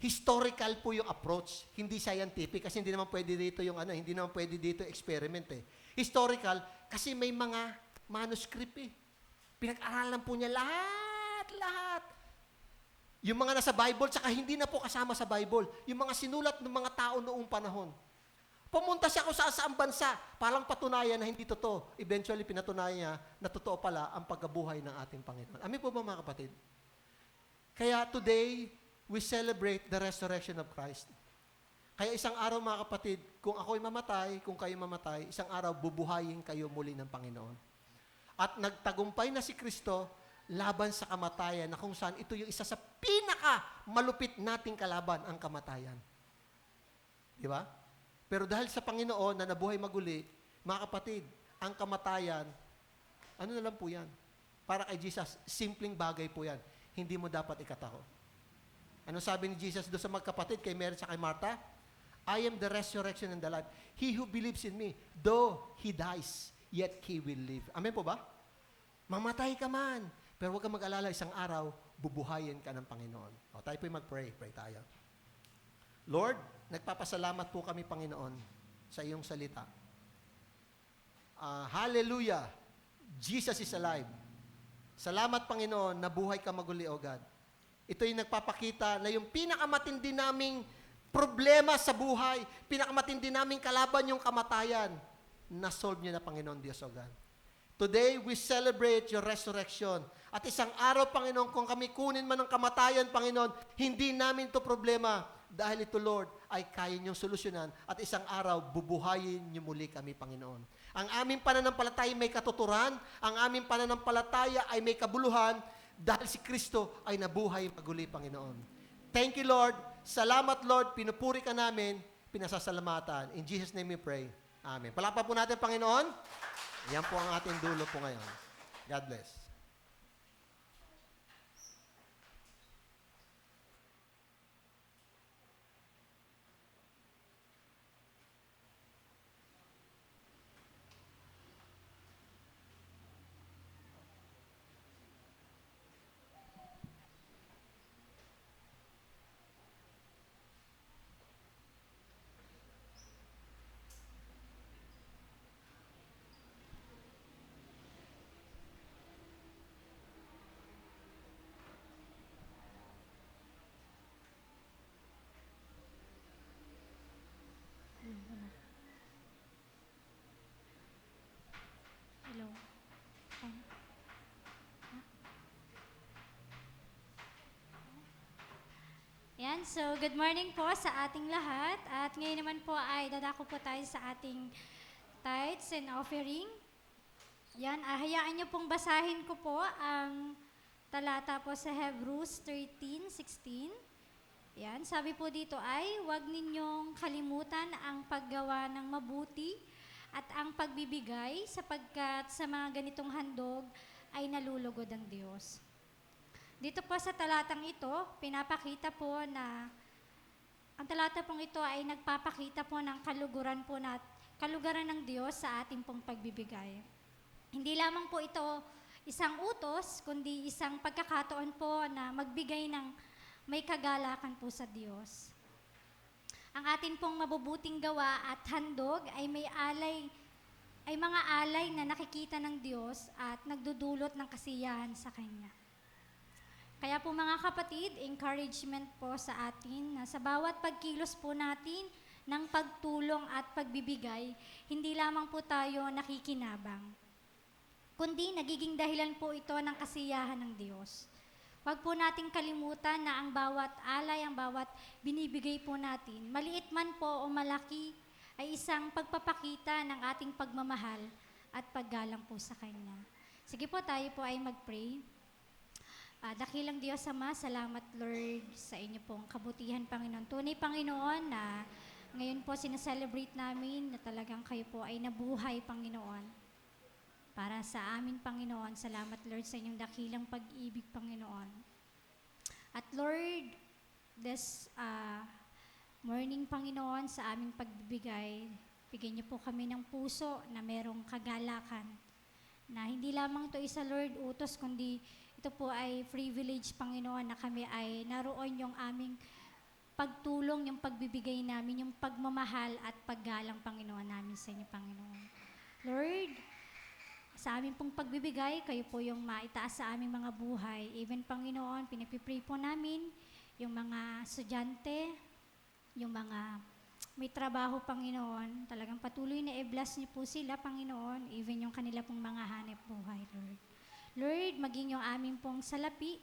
historical po yung approach, hindi scientific, kasi hindi naman pwede dito hindi naman pwede dito experiment eh. Historical, kasi may mga manuscript eh. Pinag-aralan po niya lahat. Yung mga nasa Bible, tsaka hindi na po kasama sa Bible. Yung mga sinulat ng mga tao noong panahon. Pumunta siya kung saan bansa, parang patunayan na hindi totoo. Eventually, pinatunayan niya na totoo pala ang pagkabuhay ng ating Panginoon. Amin po ba mga kapatid? Kaya today, we celebrate the resurrection of Christ. Kaya isang araw mga kapatid, kung ako'y mamatay, kung kayo mamatay, isang araw bubuhayin kayo muli ng Panginoon. At nagtagumpay na si Kristo laban sa kamatayan, na kung saan ito yung isa sa pinaka-malupit nating kalaban, ang kamatayan. Di ba? Pero dahil sa Panginoon na nabuhay maguli, mga kapatid, ang kamatayan, ano na lang po yan? Para kay Jesus, simpleng bagay po yan. Hindi mo dapat ikatako. Ano sabi ni Jesus doon sa magkapatid, kay Mary at kay Martha? I am the resurrection and the life. He who believes in me, though he dies, yet he will live. Amen po ba? Mamatay ka man, pero huwag kang mag-alala, isang araw, bubuhayin ka ng Panginoon. Tayo po'y mag-pray. Pray tayo. Lord, nagpapasalamat po kami, Panginoon, sa iyong salita. Hallelujah! Jesus is alive. Salamat, Panginoon, na buhay ka maguli, O God. Ito yung nagpapakita na yung pinakamatindi naming problema sa buhay, pinakamatindi naming kalaban yung kamatayan, na-solve niyo na, Panginoon Diyos, O God. Today, we celebrate your resurrection. At isang araw, Panginoon, kung kami kunin man ng kamatayan, Panginoon, hindi namin to problema. Dahil ito, Lord, ay kaya niyong solusyonan. At isang araw, bubuhayin niyo muli kami, Panginoon. Ang aming pananampalataya may katuturan, ang aming pananampalataya ay may kabuluhan, dahil si Kristo ay nabuhay maguli, Panginoon. Thank you, Lord. Salamat, Lord. Pinupuri ka namin, pinasasalamatan. In Jesus' name we pray. Amen. Palakpakan po natin, Panginoon. Yan po ang ating dulo po ngayon. God bless. Hello. Yan, so good morning po sa ating lahat. At ngayon naman po ay dadako po tayo sa ating tithes and offering. Yan, hayaan niyo pong basahin ko po ang talata po sa Hebrews 13:16. Yan, sabi po dito ay, huwag ninyong kalimutan ang paggawa ng mabuti at ang pagbibigay sapagkat sa mga ganitong handog ay nalulugod ang Diyos. Dito po sa talatang ito, pinapakita po na ang talata pong ito ay nagpapakita po ng kalugaran ng Diyos sa ating pong pagbibigay. Hindi lamang po ito isang utos, kundi isang pagkakataon po na magbigay ng may kagalakan po sa Diyos. Ang atin pong mabubuting gawa at handog ay mga alay na nakikita ng Diyos at nagdudulot ng kasiyahan sa Kanya. Kaya po mga kapatid, encouragement po sa atin na sa bawat pagkilos po natin ng pagtulong at pagbibigay, hindi lamang po tayo nakikinabang, kundi nagiging dahilan po ito ng kasiyahan ng Diyos. Huwag po nating kalimutan na ang bawat alay, ang bawat binibigay po natin, maliit man po o malaki, ay isang pagpapakita ng ating pagmamahal at paggalang po sa Kanya. Sige po, tayo po ay mag-pray. Dakilang Diyos Ama, salamat Lord sa inyo pong kabutihan, Panginoon. Tunay, Panginoon, na ngayon po sinaselebrate namin na talagang kayo po ay nabuhay, Panginoon. Para sa amin, Panginoon, salamat Lord sa inyong dakilang pag-ibig, Panginoon. At Lord, this morning, Panginoon, sa aming pagbibigay, bigyan niyo po kami ng puso na merong kagalakan. Na hindi lamang ito isa, Lord, utos, kundi ito po ay privilege, Panginoon, na kami ay naroon yung aming pagtulong, yung pagbibigay namin, yung pagmamahal at paggalang, Panginoon, namin sa inyo, Panginoon. Lord, sa aming pong pagbibigay, kayo po yung maitaas sa aming mga buhay. Even, Panginoon, pinipipray po namin yung mga estudyante, yung mga may trabaho, Panginoon. Talagang patuloy na i-bless niyo po sila, Panginoon, even yung kanila pong mga hanep buhay, Lord. Lord, maging yung aming pong salapi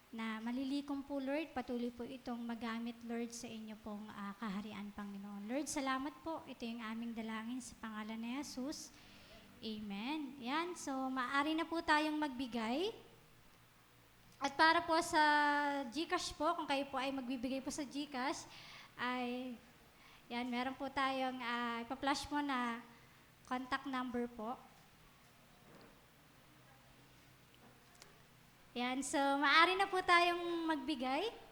na malilikom po, Lord, patuloy po itong magamit, Lord, sa inyo pong kaharian, Panginoon. Lord, salamat po. Ito yung aming dalangin sa pangalan ni Jesus. Amen. Yan, so maaari na po tayong magbigay. At para po sa GCash po, kung kayo po ay magbibigay po sa GCash, ay, yan, meron po tayong, ipa-flash mo na contact number po. Yan, so maaari na po tayong magbigay.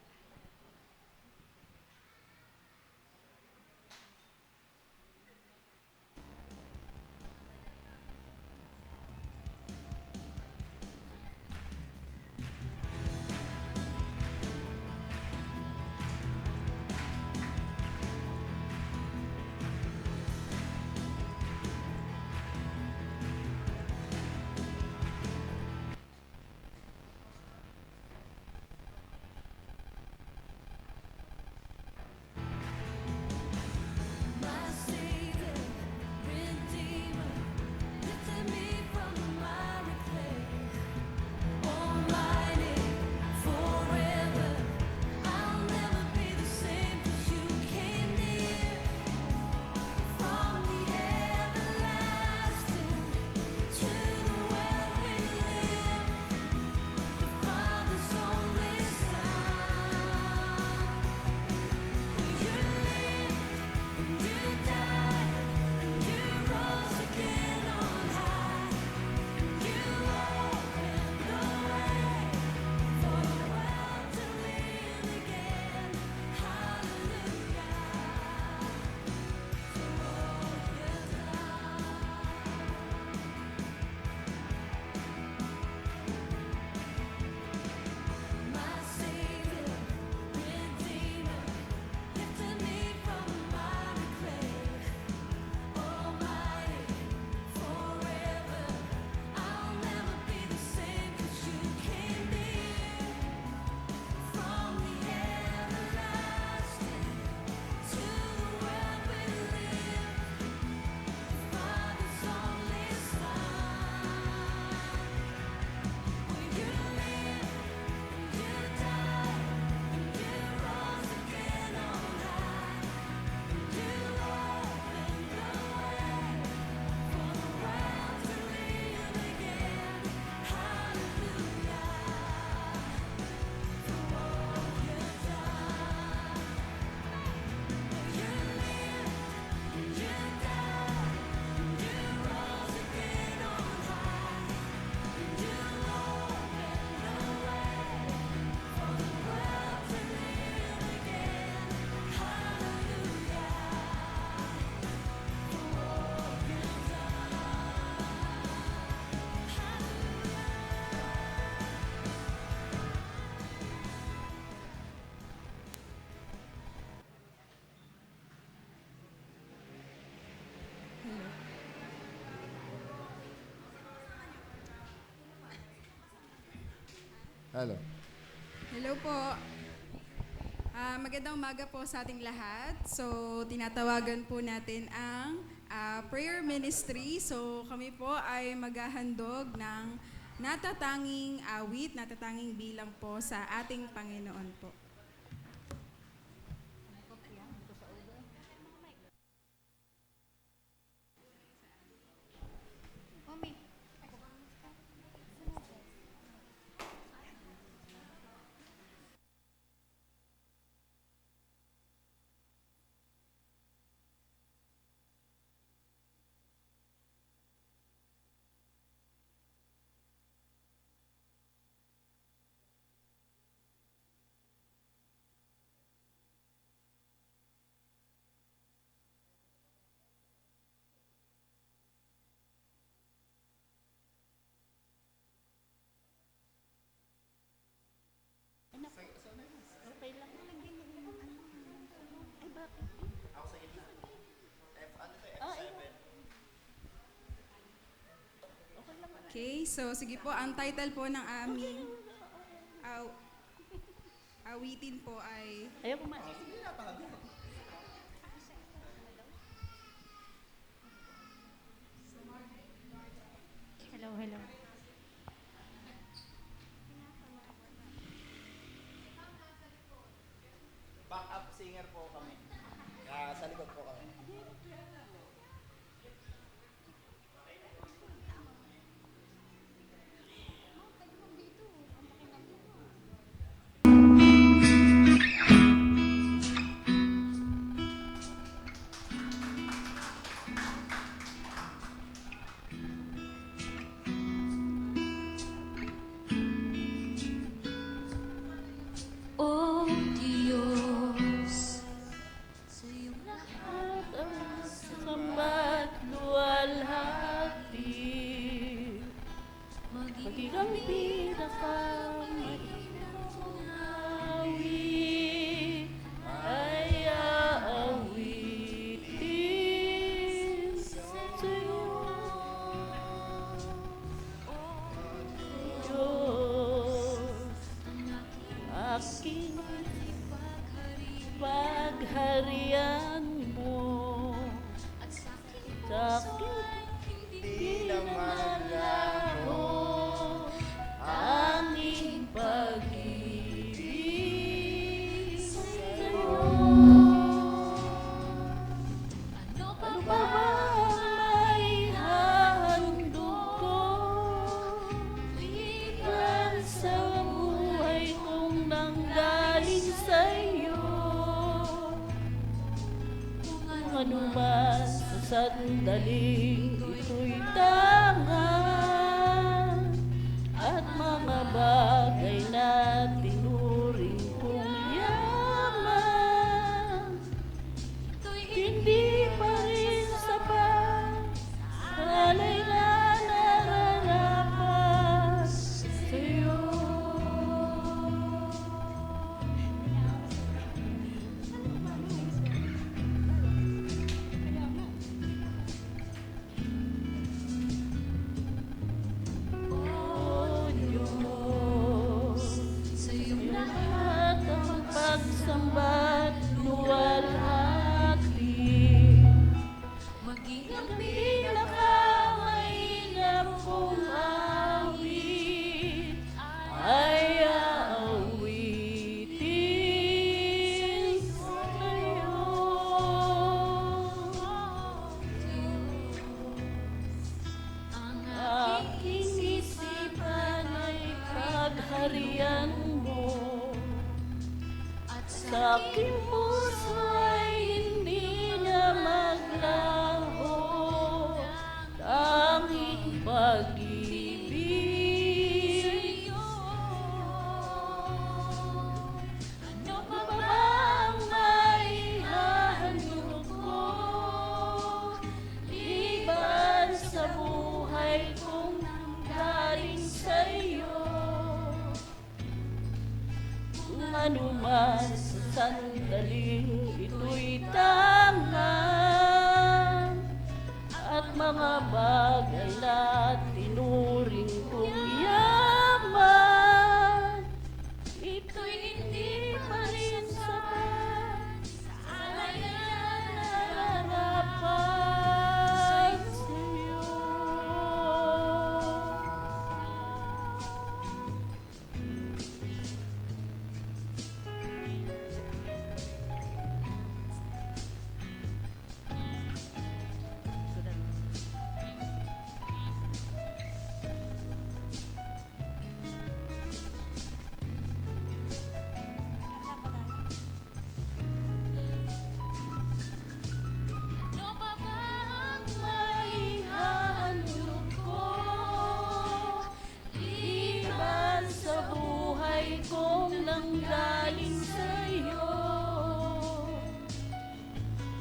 Hello. Hello po. Magandang umaga po sa ating lahat. So, tinatawagan po natin ang prayer ministry. So, kami po ay maghahandog ng natatanging awit, natatanging bilang po sa ating Panginoon po. Okay, so sige po, ang title po ng aming awitin po ay Hello, hello. Backup singer po kami. Kaya sa likod po kami. Oh Diyos, sa iyong lahat ang samba't luwalhati, maging ang pinakamainang awit ay aawitin sa iyo. Aking pagharian mo at sa aking Di naman laho anging pag-ibig sa'yo. Ano pa ba may hahandog ko liban sa buhay kong nanggaling sa'yo? Kung ano man sa sandaling ito'y tangan at mga bagay na tinuring kong yaman, hindi pa rin sapat alay na nararapat sa'yo. Oh Diyos, sa iyong lahat ang pagsamba't luwalhati, maging ang pinakamainam kong awit ay aawitin sa'yo. Ang aking isipan ay pagharian mo at sa aking puso ay hindi na maglaho tanging pag-ibig. Ano pa ba ang maihahandog ko liban sa buhay kong galing sa'yo? Kung ano man sa sandaling ito'y tangan at mga bagay na tinuring kong yaman, hindi pa rin sapat sa kanyang nararapat sa'yo. Ano pa ba ang maihahandog ko? Liban sa buhay kong nanggaling sa'yo.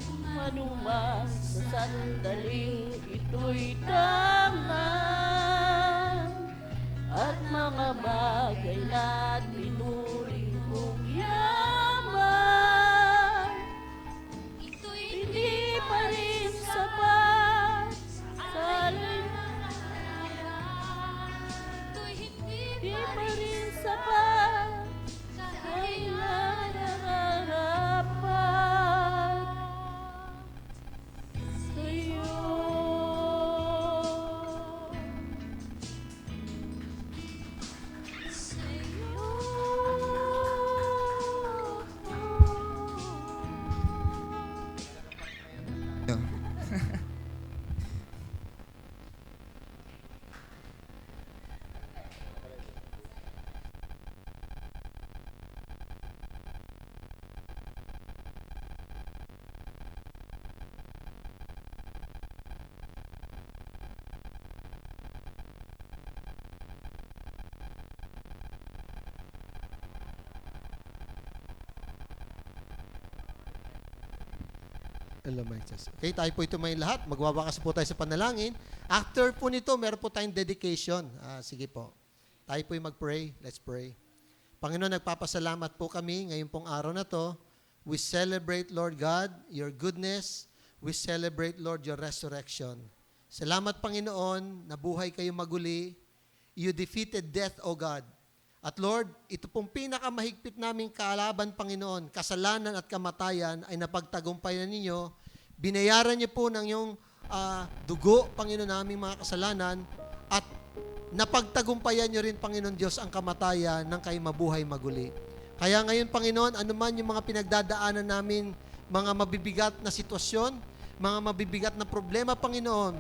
Kung ano man sa sandaling ito'y tangan at mga bagay na pinuri mong yaman, ito'y hindi pa rin sapat sa ito'y hindi pa rin sapat sa kanyang nararapat sa'yo. Hello, Mike Chess. Okay, tayo po ito may lahat. Magwawakas po tayo sa panalangin. After po nito, meron po tayong dedication. Sige po. Tayo po yung mag-pray. Let's pray. Panginoon, nagpapasalamat po kami ngayong pong araw na to. We celebrate, Lord God, your goodness. We celebrate, Lord, your resurrection. Salamat, Panginoon, nabuhay kayo maguli. You defeated death, O God. At Lord, ito pong pinakamahigpit naming kalaban, Panginoon, kasalanan at kamatayan ay napagtagumpayan ninyo. Binayaran niyo po ng iyong dugo, Panginoon, naming mga kasalanan at napagtagumpayan niyo rin, Panginoon Diyos, ang kamatayan ng kayo mabuhay maguli. Kaya ngayon, Panginoon, anuman yung mga pinagdadaanan namin, mga mabibigat na sitwasyon, mga mabibigat na problema, Panginoon,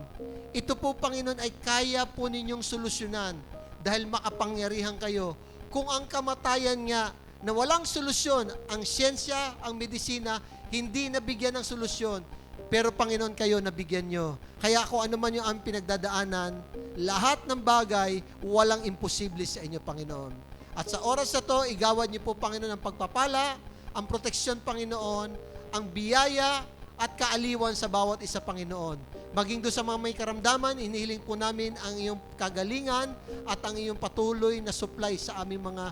ito po, Panginoon, ay kaya po ninyong solusyonan dahil makapangyarihan kayo. Kung ang kamatayan nga na walang solusyon, ang siyensya, ang medisina, hindi nabigyan ng solusyon, pero Panginoon kayo nabigyan nyo. Kaya kung ano man yung ang pinagdadaanan, lahat ng bagay, walang imposible sa inyo, Panginoon. At sa oras na to, igawad niyo po, Panginoon, ang pagpapala, ang proteksyon, Panginoon, ang biyaya at kaaliwan sa bawat isa, Panginoon. Maging doon sa mga may karamdaman, inihiling po namin ang iyong kagalingan at ang iyong patuloy na supply sa aming mga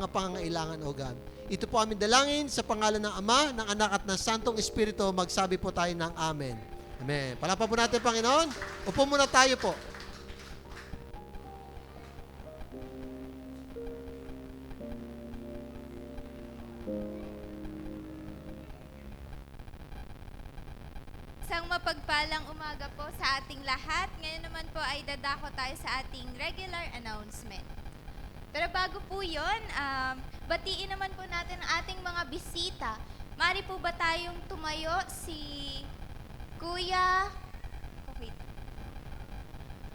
pangangailangan, O God. Ito po aming dalangin sa pangalan ng Ama, ng Anak at ng Santong Espiritu. Magsabi po tayo ng Amen. Amen. Palapan po natin, Panginoon. Upo muna tayo po. Isang mapagpalang umaga po sa ating lahat. Ngayon naman po ay dadako tayo sa ating regular announcement. Pero bago po yun, batiin naman po natin ang ating mga bisita. Mari po ba tayong tumayo si Kuya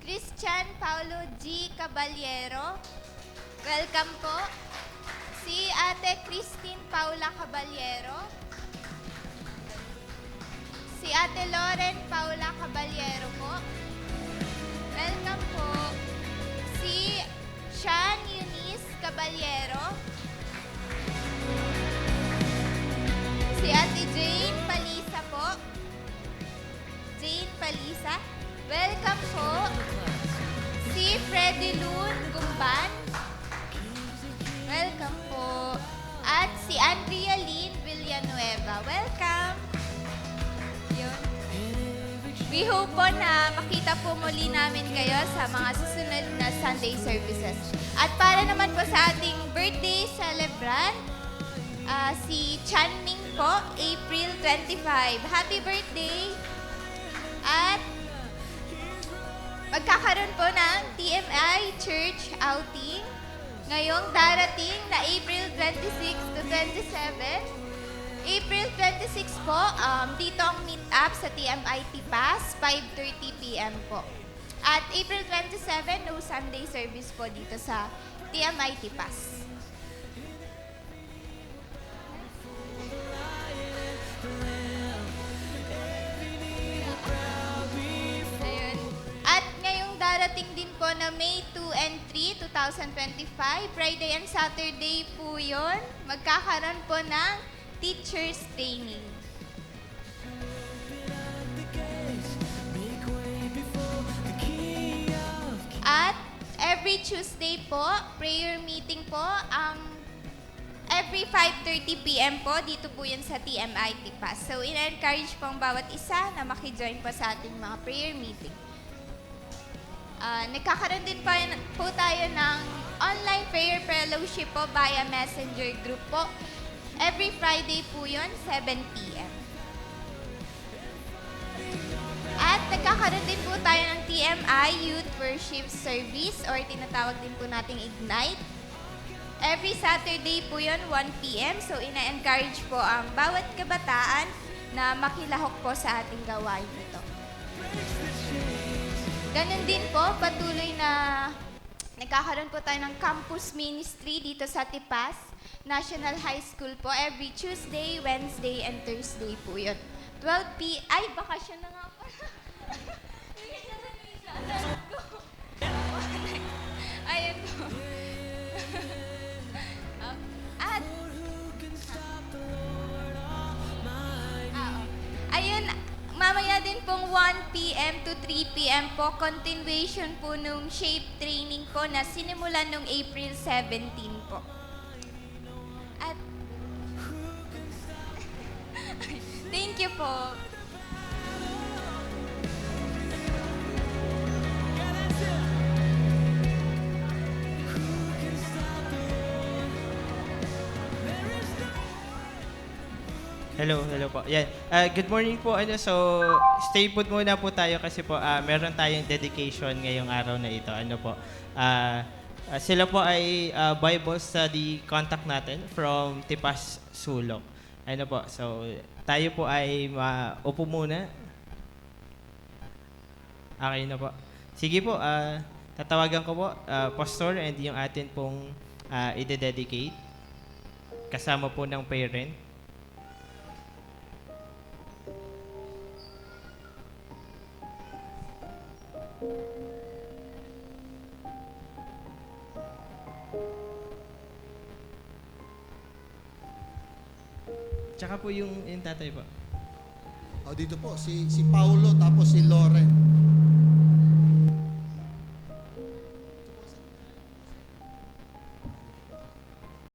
Christian Paulo G. Caballero. Welcome po. Si Ate Christine Paula Caballero. Si Ate Loren Paula Caballero po. Welcome po. Si Sean Eunice Caballero. Si Ate Jane Palisa po. Jane Palisa. Welcome po. Si Freddy Lun Gumban. Welcome po. At si Andrea Lynn Villanueva. Welcome. Yun. We hope po na makita po muli namin kayo sa mga susunod na Sunday services. At para naman po sa ating birthday po, April 25. Happy birthday! At magkakaroon po ng TMI Church outing ngayong darating na April 26 to 27. April 26 po, dito ang meet up sa TMI Tipas, 5:30 p.m. po. At April 27, no Sunday service po dito sa TMI Tipas. Ayun. At ngayong darating din po na May 2 and 3, 2025, Friday and Saturday po yun, magkakaroon po ng teachers training. At every Tuesday po, prayer meeting po, every 5:30 p.m. po, dito po yun sa TMI Tipas. So, ina-encourage po ang bawat isa na makijoin po sa ating mga prayer meeting. Nagkakaroon din po tayo ng online prayer fellowship po via messenger group po. Every Friday po yun, 7 p.m. At nagkakaroon din po tayo ng TMI Youth Worship Service or tinatawag din po nating Ignite. Every Saturday po yun, 1 p.m. So, ina-encourage po ang bawat kabataan na makilahok po sa ating gawain ito. Ganon din po, patuloy na nagkakaroon po tayo ng campus ministry dito sa Tipas National High School po. Every Tuesday, Wednesday, and Thursday po yun. 12 p.m. Ay, bakasyon na nga po. Ayun po. At, ayun, mamaya din pong 1 p.m. to 3 p.m. po, continuation po nung shape training po na sinimulan nung April 17 po. At, thank you po. Hello po. Yan. Good morning po. So, stay put muna po tayo kasi po meron tayong dedication ngayong araw na ito. Sila po ay Bible study contact natin from Tipas Sulok. So, tayo po ay maupo muna. Okay na po. Sige po, tatawagan ko po, pastor, and yung atin pong ide-dedicate. Kasama po ng parent. Tsaka po yung tatay po. Dito po, si Paulo tapos si Loren.